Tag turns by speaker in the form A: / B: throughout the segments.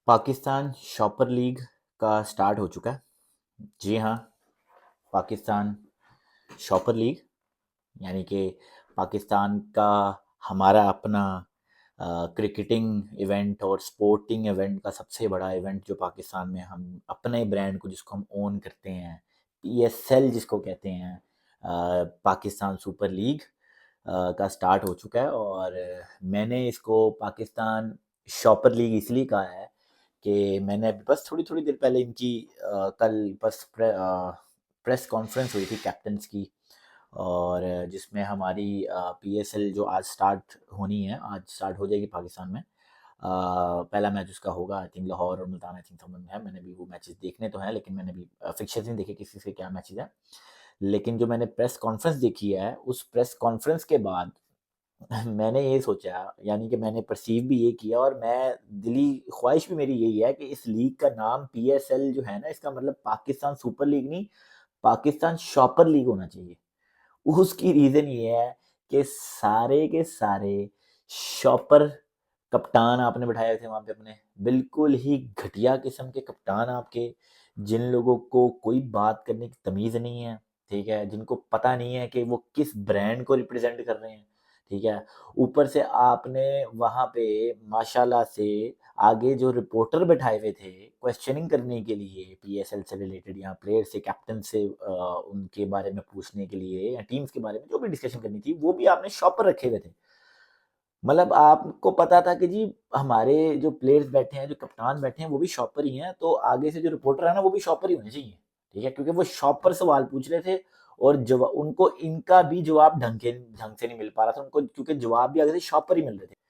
A: Pakistan shopper league का start हो चुका है। जी हाँ, पाकिस्तान शॉपर लीग यानी कि पाकिस्तान का हमारा अपना क्रिकेटिंग इवेंट और स्पोर्टिंग इवेंट का सबसे बड़ा इवेंट जो पाकिस्तान में हम अपने ब्रांड को जिसको हम ओन करते हैं, पीएसएल जिसको कहते हैं, पाकिस्तान सुपर लीग का स्टार्ट हो चुका है। और मैंने इसको पाकिस्तान शॉपर लीग इसलिए कहा है कि मैंने अभी बस थोड़ी थोड़ी देर पहले इनकी कल बस प्रेस कॉन्फ्रेंस हुई थी कैप्टन्स की, और जिसमें हमारी पीएसएल जो आज स्टार्ट होनी है, आज स्टार्ट हो जाएगी पाकिस्तान में। पहला मैच उसका होगा आई थिंक लाहौर और मुल्तान आई थिंक संबंध है। मैंने भी वो मैचेस देखने तो हैं, लेकिन मैंने भी फिक्चर्स नहीं देखे किसी से क्या मैचेस है। लेकिन जो मैंने प्रेस कॉन्फ्रेंस देखी है, उस प्रेस कॉन्फ्रेंस के बाद मैंने ये सोचा, यानी कि मैंने परसीव भी ये किया, और मैं दिली ख्वाहिश भी मेरी यही है कि इस लीग का नाम पीएसएल जो है ना, इसका मतलब पाकिस्तान सुपर लीग नहीं, पाकिस्तान शॉपर लीग होना चाहिए। उसकी रीज़न ये है कि सारे के सारे शॉपर कप्तान आपने बिठाए थे वहाँ पे अपने, बिल्कुल ही घटिया किस्म के कप्तान आपके, जिन लोगों को कोई बात करने की तमीज़ नहीं है, ठीक है? जिनको पता नहीं है कि वो किस ब्रांड को रिप्रेज़ेंट कर रहे हैं, ठीक है? ऊपर से आपने वहाँ पे माशाल्लाह से आगे जो रिपोर्टर बैठाए हुए थे क्वेश्चनिंग करने के लिए पीएसएल से रिलेटेड या प्लेयर से, कैप्टन से उनके बारे में पूछने के लिए या टीम्स के बारे में जो भी डिस्कशन करनी थी, वो भी आपने शॉपर रखे हुए थे। मतलब आपको पता था कि जी हमारे जो प्लेयर्स बैठे हैं, जो कप्तान बैठे हैं, वो भी शॉपर ही हैं, तो आगे से जो रिपोर्टर है ना, वो भी शॉपर ही होने चाहिए, ठीक है? क्योंकि वो शॉपर सवाल पूछ रहे थे, और उनको इनका भी जवाब ढंग से नहीं मिल पा रहा था उनको, क्योंकि जवाब भी आगे से शॉपर ही मिल रहे थे।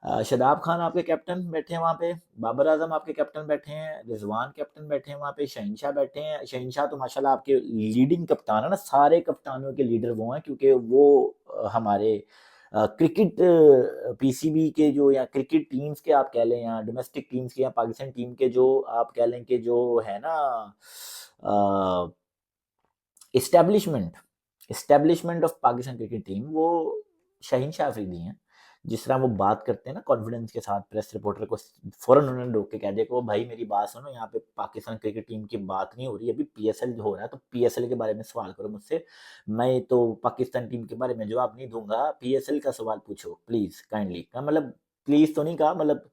A: शादाब खान आपके कैप्टन बैठे हैं वहाँ पे, बाबर आजम आपके कैप्टन बैठे हैं, रिजवान कैप्टन बैठे हैं वहाँ पे, शहनशाह बैठे हैं। शहनशाह तो माशाल्लाह आपके लीडिंग कप्तान है ना, सारे कप्तानों के लीडर वो हैं, क्योंकि वो हमारे क्रिकेट पीसीबी के जो, या क्रिकेट टीम्स के आप कह लें, या डोमेस्टिक टीम्स के, या पाकिस्तान टीम के जो आप कह लें कि जो है ना establishment establishment of Pakistan cricket team, वो शाहीन शाह अफरीदी हैं। जिस तरह वो बात करते हैं ना कॉन्फिडेंस के साथ, प्रेस रिपोर्टर को फौरन उन्होंने रोक के कह दिया कि वो भाई मेरी बात सुनो, यहाँ पे पाकिस्तान क्रिकेट टीम की बात नहीं हो रही, अभी पीएसएल हो रहा है, तो पीएसएल के बारे में सवाल करो मुझसे। मैं तो पाकिस्तान टीम के बारे में जवाब नहीं दूंगा, पीएसएल का सवाल पूछो प्लीज काइंडली का, मतलब प्लीज तो नहीं कहा, मतलब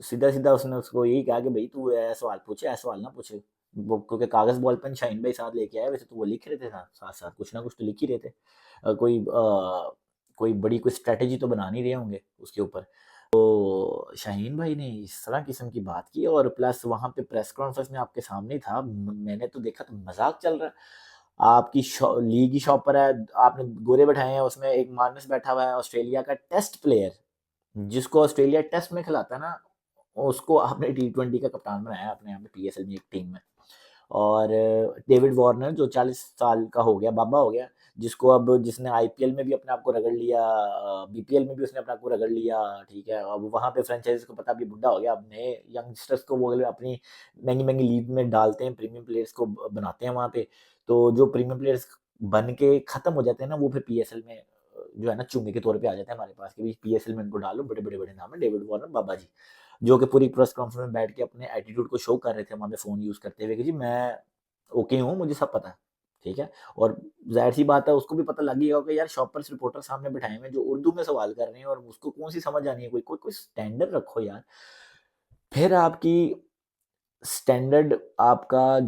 A: सीधा सीधा उसने उसको यही कहा कि भाई तू ऐसा सवाल पूछे, ऐसा सवाल ना पूछे। वो क्योंकि कागज बॉल पेन शाहीन भाई साथ लेके आए, वैसे तो वो लिख रहे थे साथ साथ साथ कुछ ना कुछ तो लिख ही रहे थे। कोई बड़ी कोई स्ट्रेटेजी तो बना नहीं रहे होंगे उसके ऊपर। तो शाहीन भाई ने इस तरह किस्म की बात की, और प्लस वहां पे प्रेस कॉन्फ्रेंस में आपके सामने ही था, मैंने तो देखा तो मजाक चल रहा है। आपकी लीग ही शॉपर है, आपने गोरे बैठाए हैं, उसमें एक मार्नस बैठा हुआ है ऑस्ट्रेलिया का टेस्ट प्लेयर, जिसको ऑस्ट्रेलिया टेस्ट में खिलाता है ना, उसको आपने टी20 का कप्तान बनाया अपने यहाँ पे पीएसएल की एक टीम में। और डेविड वार्नर जो 40 साल का हो गया, बाबा हो गया, जिसको अब जिसने आईपीएल में भी अपने आप को रगड़ लिया, बीपीएल में भी उसने अपने आप को रगड़ लिया, ठीक है? अब वहाँ पे फ्रेंचाइजीज को पता भी बुढ़ा हो गया, अब नए यंगस्टर्स को वो अपनी महंगी महंगी लीग में डालते हैं, प्रीमियम प्लेयर्स को बनाते हैं वहाँ पे। तो जो प्रीमियम प्लेयर्स बन के खत्म हो जाते हैं ना, वो फिर पीएसएल में जो है ना चुम्मे के तौर पे आ जाते हैं हमारे पास, कि पीएसएल में इनको डालो, बड़े बड़े बड़े नाम है, डेविड वार्नर बाबा जी, जो कि पूरी प्रेस कॉन्फ्रेंस में बैठ के अपने एटीट्यूड को शो कर रहे थे वहाँ पे फ़ोन यूज़ करते हुए कि जी मैं ओके हूँ, मुझे सब पता है, ठीक है? और ज़ाहिर-सी बात है उसको भी पता लग ही गया होगा कि यार शॉपर्स रिपोर्टर सामने बिठाए हुए हैं जो उर्दू में सवाल कर रहे हैं, और उसको कौन-सी समझ आनी है, कोई स्टैंडर्ड रखो यार। फिर आपकी स्टैंडर्ड, आपका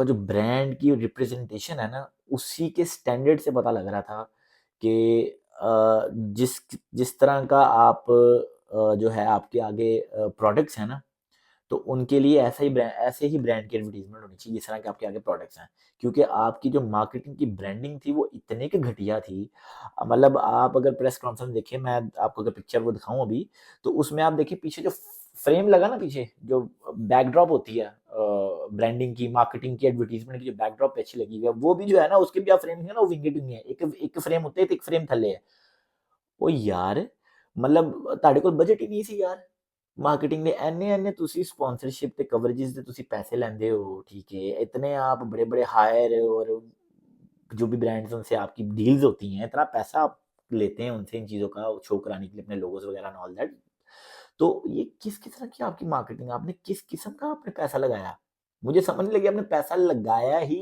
A: जो ब्रांड की रिप्रेजेंटेशन है ना, उसी के स्टैंडर्ड से पता लग रहा था कि जिस जिस तरह का आप जो है आपके आगे प्रोडक्ट्स हैं ना, तो उनके लिए ऐसे ही ब्रांड की एडवर्टाइजमेंट होनी चाहिए जिस तरह के आपके आगे प्रोडक्ट्स हैं। क्योंकि आपकी जो मार्केटिंग की ब्रांडिंग थी वो इतने की घटिया थी। मतलब आप अगर प्रेस कॉन्फ्रेंस देखिए, मैं आपको अगर पिक्चर वो दिखाऊं अभी, तो उसमें आप देखिए पीछे जो फ्रेम लगा ना, पीछे जो बैकड्रॉप होती है ब्रांडिंग की, मार्केटिंग की, एडवर्टाइजमेंट की, जो बैकड्रॉप अच्छी लगी हुई है, वो भी जो है ना उसके भी आप फ्रेम है ना, वो विंगेट नहीं है, एक एक फ्रेम होते है, एक फ्रेम थले है। ओ यार, मतलब ਤੁਹਾਡੇ ਕੋਲ ਬਜਟ ਹੀ ਨਹੀਂ ਸੀ ਯਾਰ ਮਾਰਕੀਟਿੰਗ ਦੇ ਐਨੇ ਐਨੇ ਤੁਸੀਂ स्पॉन्सरशिप ਤੇ ਕਵਰੇजेस ਦੇ ਤੁਸੀਂ पैसे लेंदे हो, ठीक है? इतने आप बड़े बड़े हायर, और जो भी ब्रांड्स उनसे आपकी डील्स होती हैं, इतना पैसा आप लेते हैं उनसे इन चीज़ों का शो कराने के लिए, अपने लोगोस वगैरह एंड ऑल दैट। तो ये किस तरह की आपकी मार्केटिंग, आपने किस किस्म का आपने पैसा लगाया? मुझे समझ नहीं लगी आपने पैसा लगाया ही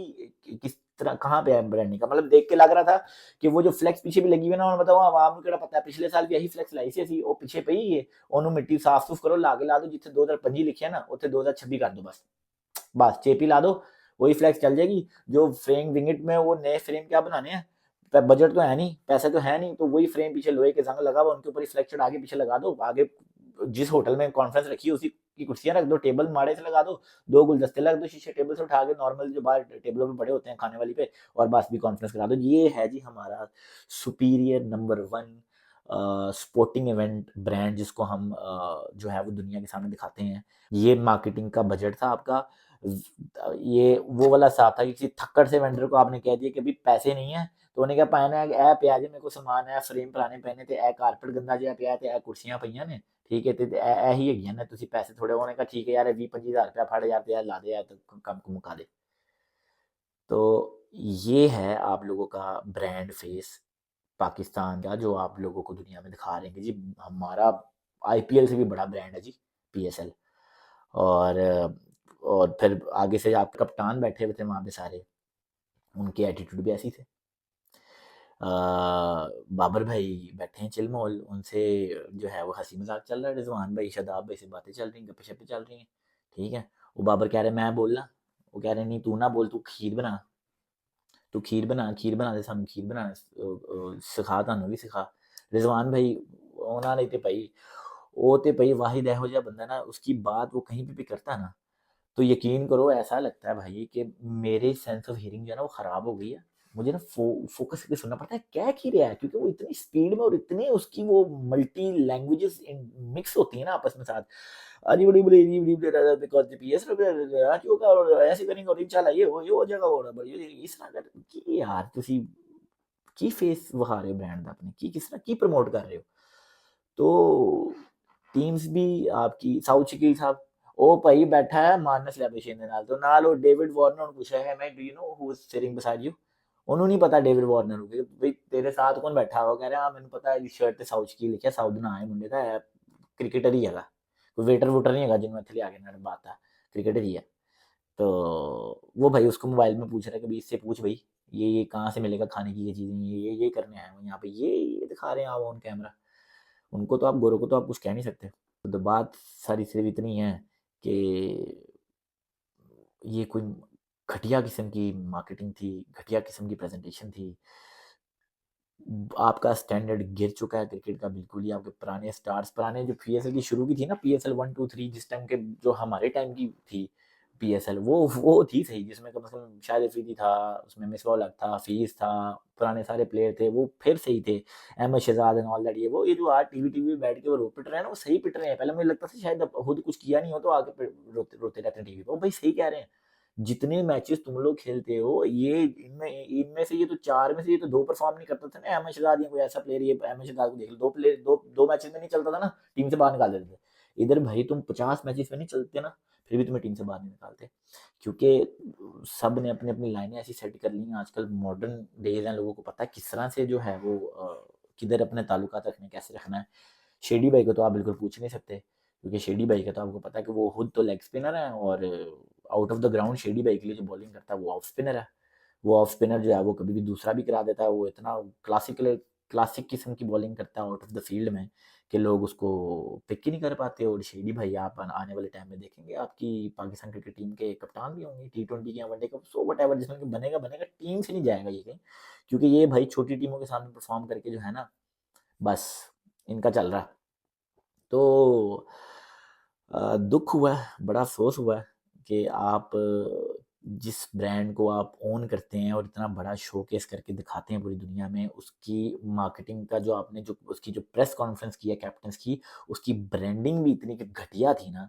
A: किस तरह, कहाँ पे है ब्रांडिंग का? मतलब देख के लग रहा था कि वो जो फ्लेक्स पीछे भी लगी हुई है ना, उन्होंने बताओ आवाम को केड़ा पता है, पिछले साल भी यही फ्लेक्स लाई सी वो पीछे पई है, ओनू मिट्टी साफ सूफ करो, लागे ला दो, जिथे 2025 लिखे है ना उत्थे 2026 कर दो, बस बस चेपी ला दो, वही फ्लेक्स चल जाएगी। जो फ्रेम विंगेट में वो नए फ्रेम क्या बनाने हैं, बजट तो है नहीं, पैसे तो है नहीं, तो वही फ्रेम पीछे लोहे के जंग लगा हुआ, उनके ऊपर ही फ्लेक्स आगे पीछे लगा दो, आगे जिस होटल में कॉन्फ्रेंस रखी है उसी की कुर्सियां रख दो, टेबल माड़े से लगा दो, दो गुलदस्ते लग दो शीशे टेबल से उठा के, नॉर्मल जो बाहर टेबलों पे पड़े होते हैं खाने वाली पे, और बस भी कॉन्फ्रेंस करा दो। ये है जी हमारा superior number one sporting event brand, जिसको हम जो है वो दुनिया के सामने दिखाते हैं। ये मार्केटिंग का बजट था आपका। ये वो वाला हिसाब था कि किसी थक्कड़ से वेंडर को आपने कह दिया कि अभी पैसे नहीं है, तो उन्हें क्या पाना है, ए पिया जी मेरे को समान है, फ्रेम पुराने पहने थे, ए कारपेट गंदा जिहा पिया ते ए कुर्सियां पईयां ने, ठीक है, ते ए ही हैगियां ने, तुसी पैसे थोड़े, उन्होंने कहा ठीक है यार 20-25 हज़ार रुपया फड़ यार ते ला दे यार, तो काम को मुका दे। तो ये है आप लोगों का ब्रांड फेस पाकिस्तान का, जो आप लोगों को दुनिया में दिखा रहे हैं कि जी हमारा आईपीएल से भी बड़ा ब्रांड है जी, पीएसएल। और और फिर आगे से आप कप्तान बैठे हुए थे वहाँ पे सारे, उनके एटीट्यूड भी ऐसी थे। बाबर भाई बैठे हैं चिलमोल, उनसे जो है वो हंसी मजाक चल रहा है, रिजवान भाई शादाब भाई से बातें चल रही हैं, गप्पे शप्पे चल रही हैं, ठीक है। वो बाबर कह रहे मैं बोलना, वो कह रहे नहीं तू ना बोल, तू खीर बना, तू खीर बना दे, सानू खीर बनाना सिखा, ਤੁਹਾਨੂੰ ਵੀ सिखा। रिजवान भाई ਉਹਨਾਂ ਨੇ ਤੇ ਭਾਈ ਉਹ ਤੇ ਭਾई वाहिद ਇਹੋ ਜਿਹਾ ਬੰਦਾ ना, उसकी बात वो कहीं पे भी करता है ना, तो यकीन करो ऐसा लगता है भाई कि मेरे सेंस ऑफ हियरिंग जो है ना वो खराब हो गई है। मुझे ना फोकस करके सुनना पड़ता है क्या की रहा है, क्योंकि वो इतनी स्पीड में और इतनी उसकी वो मल्टी लैंग्वेजेस मिक्स होती है ना आपस में साथ। अजी बड़ी बड़ी बड़ी बड़ी बिकॉज जीपीएस आज होगा और ऐसे करेंगे और इंशाल्लाह ये हो जाएगा, और बड़ी इस तरह कर कि यार ਤੁਸੀਂ ਕੀ ਫੇਸ ਵਿਖਾ ਰਹੇ ਹੋ ਬ੍ਰਾਂਡ ਦਾ ਆਪਣੇ, ਕੀ ਕਿਸ ਤਰ੍ਹਾਂ ਕੀ ਪ੍ਰਮੋਟ ਕਰ ਰਹੇ ਹੋ। तो टीम्स भी आपकी साउथ शकील साहब ਉਹ ਭਾਈ ਬੈਠਾ ਹੈ ਮਾਰਨਸ ਲੈਬੇਸ਼ਨ ਦੇ ਨਾਲ, ਤੋਂ ਨਾਲ ਉਹ ਡੇਵਿਡ ਵਾਰਨਰ ਨੂੰ ਪੁੱਛਿਆ ਹੈ ਮੈਂ, do you know who is sitting beside you, ਉਹਨੂੰ ਨਹੀਂ ਪਤਾ ਡੇਵਿਡ ਵਾਰਨਰ ਨੂੰ ਕਿ ਬਈ ਤੇਰੇ ਸਾਥ ਕੌਣ ਬੈਠਾ ਵਾ, ਕਹਿ ਰਿਹਾ ਹਾਂ ਮੈਨੂੰ ਪਤਾ ਹੈ ਸ਼ਰਟ ਤੇ ਸਾਊਥ ਸ਼कील ਲਿਖਿਆ, ਸਾਊਥ ਨਾ ਹੈ ਮੁੰਡੇ ਦਾ, क्रिकेटर ही हैगा, कोई वेटर वूटर नहीं हैगा जिन्होंने इतने आगे ना बात है, क्रिकेटर ही है। तो वो भाई उसको मोबाइल में पूछ रहा है कि भाई इससे पूछ भाई ये कहाँ से मिलेगा खाने की ये चीज़ें, ये करने आए हो यहाँ पे, ये दिखा रहे हैं आप ऑन कैमरा। उनको तो आप गोरों को तो आप कुछ कह नहीं सकते। तो बात सारी सिर्फ इतनी है कि ये कोई घटिया किस्म की मार्केटिंग थी, घटिया किस्म की प्रेजेंटेशन थी। आपका स्टैंडर्ड गिर चुका है क्रिकेट का बिल्कुल ही। आपके पुराने स्टार्स, पुराने जो पीएसएल की शुरू की थी ना, पीएसएल 1 2 3 जिस टाइम के, जो हमारे टाइम की थी पीएसएल, वो थी सही, जिसमें कम से कम शाहिद अफरीदी था, उसमें मिसबा उल हक था, हफीज था, पुराने सारे प्लेयर थे, वो फिर सही थे, Ahmed Shahzad and all that. ये जो आज टीवी बैठ के वो रो पिट रहे हैं ना, वो सही पिट रहे हैं। पहले मुझे लगता था शायद खुद कुछ किया नहीं हो तो आके रोते रोते रहते हैं टीवी पे, वो भाई सही कह रहे हैं। जितने मैचेस तुम लोग खेलते हो, ये इनमें इनमें से ये तो चार में से ये तो दो परफॉर्म नहीं करता था ना, अहमद शहजाद या कोई ऐसा प्लेयर, ये अहमद शहजाद को देख लो, दो प्लेयर दो मैचेस में नहीं चलता था ना, टीम से बाहर निकाल देते थे। इधर भाई तुम 50 मैचेस में नहीं चलते ना, फिर भी तुम्हें टीम से बाहर नहीं निकालते, क्योंकि सब ने अपनी अपनी लाइनें ऐसी सेट कर ली हैं। आजकल मॉडर्न डेज हैं, लोगों को पता है किस तरह से जो है वो किधर अपने ताल्लुकात रखने, कैसे रखना है। शेडी भाई को तो आप बिल्कुल पूछ नहीं सकते, क्योंकि शेडी भाई का तो आपको पता है कि वो खुद तो लेग स्पिनर है, और out of the ground shady भाई के लिए जो बॉलिंग करता है वो ऑफ स्पिनर है। वो ऑफ स्पिनर जो है वो कभी भी दूसरा भी करा देता है, वो इतना क्लासिक किस्म की बॉलिंग करता है आउट ऑफ द फील्ड में कि लोग उसको पिक ही नहीं कर पाते। और शेडी भाई आप आने वाले टाइम में देखेंगे आपकी पाकिस्तान क्रिकेट टीम के कप्तान भी होंगे, T20 या one day cup, so what ever जिसमें बनेगा बनेगा, टीम से नहीं जाएगा ये कहीं, क्योंकि ये भाई छोटी टीमों के सामने परफॉर्म करके जो है ना, बस इनका चल रहा। तो दुख हुआ है, बड़ा अफसोस हुआ है कि आप जिस ब्रांड को आप ओन करते हैं और इतना बड़ा शोकेस करके दिखाते हैं पूरी दुनिया में, उसकी मार्केटिंग का जो आपने जो उसकी जो प्रेस कॉन्फ्रेंस की है कैप्टन्स की, उसकी ब्रांडिंग भी इतनी घटिया थी ना,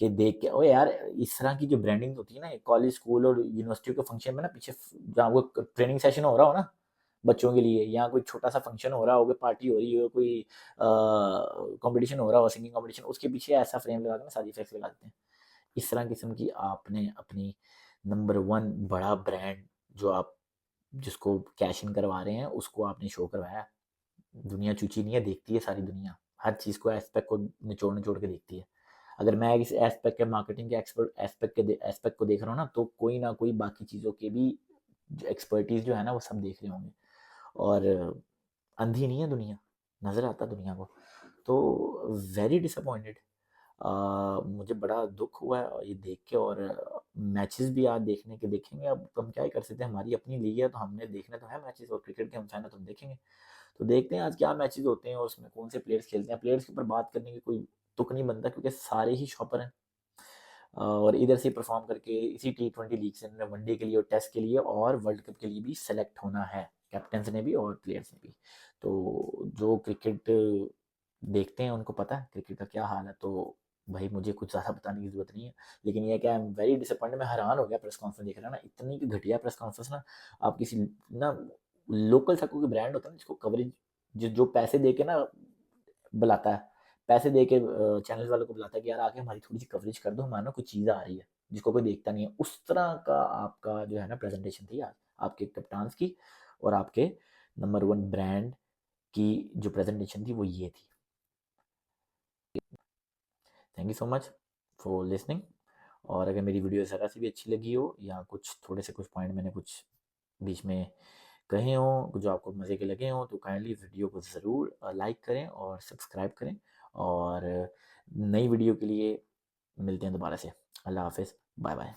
A: कि देख के ओ यार, इस तरह की जो ब्रांडिंग होती है ना कॉलेज स्कूल और यूनिवर्सिटी के फंक्शन में ना, पीछे जहाँ वो ट्रेनिंग सेशन हो रहा हो ना बच्चों के लिए, या कोई छोटा सा फंक्शन हो रहा हो, कोई पार्टी हो रही हो, कोई कंपटीशन हो रहा हो, सिंगिंग कंपटीशन, उसके पीछे ऐसा फ्रेम लगा के ना सारी इफेक्ट्स लगा देते हैं। इस तरह किस्म की आपने अपनी नंबर वन बड़ा ब्रांड जो आप जिसको कैश इन करवा रहे हैं, उसको आपने शो करवाया। दुनिया चूची नहीं है, देखती है सारी दुनिया, हर चीज़ को एस्पेक्ट को निचोड़ निचोड़ के देखती है। अगर मैं इस एस्पेक्ट के मार्केटिंग के एस्पेक्ट को देख रहा हूँ ना, तो कोई ना कोई बाकी चीज़ों के भी एक्सपर्टीज़ जो है ना वो सब देख रहे होंगे। और अंधी नहीं है दुनिया, नज़र आता दुनिया को। तो वेरी डिसअपॉइंटेड। मुझे बड़ा दुख हुआ है ये देख के। और मैचेस भी आज देखने के देखेंगे, अब तो हम क्या ही कर सकते हैं, हमारी अपनी लीग है तो हमने देखने तो है मैचेस, और क्रिकेट के हम फैन है तो हम देखेंगे। तो देखते हैं आज क्या मैचेस होते हैं और उसमें कौन से प्लेयर्स खेलते हैं। प्लेयर्स के ऊपर बात करने की कोई तुक नहीं बनता, क्योंकि सारे ही शॉपर हैं। और इधर से परफॉर्म करके इसी T20 लीग से वनडे के लिए और टेस्ट के लिए और वर्ल्ड कप के लिए भी सेलेक्ट होना है, कैप्टन्स ने भी और प्लेयर्स ने भी। तो जो क्रिकेट देखते हैं उनको पता है क्रिकेट का क्या हाल है। तो भाई मुझे कुछ ज़्यादा बताने की ज़रूरत नहीं है। लेकिन ये क्या, आई एम वेरी डिसअपॉइंटेड। मैं हैरान हो गया प्रेस कॉन्फ्रेंस देख रहा ना, इतनी घटिया प्रेस कॉन्फ्रेंस ना। आप किसी ना लोकल सा कोई ब्रांड होता है ना, जिसको कवरेज जो पैसे दे के ना बुलाता है, पैसे दे के चैनल वालों को बुलाता है कि यार आके हमारी थोड़ी सी कवरेज कर दो, हमारा ना कुछ चीज़ आ रही है जिसको कोई देखता नहीं है। उस तरह का आपका जो है ना प्रेजेंटेशन थी आज, आपके कप्तान की और आपके नंबर वन ब्रांड की जो प्रेजेंटेशन थी वो ये थी। Thank you so much for listening. और अगर मेरी वीडियो ज़रा सी भी अच्छी लगी हो, या कुछ थोड़े से कुछ पॉइंट मैंने कुछ बीच में कहे हों जो आपको मज़े के लगे हों, तो काइंडली वीडियो को ज़रूर लाइक करें और सब्सक्राइब करें। और नई वीडियो के लिए मिलते हैं दोबारा से। अल्लाह हाफिज़, बाय बाय।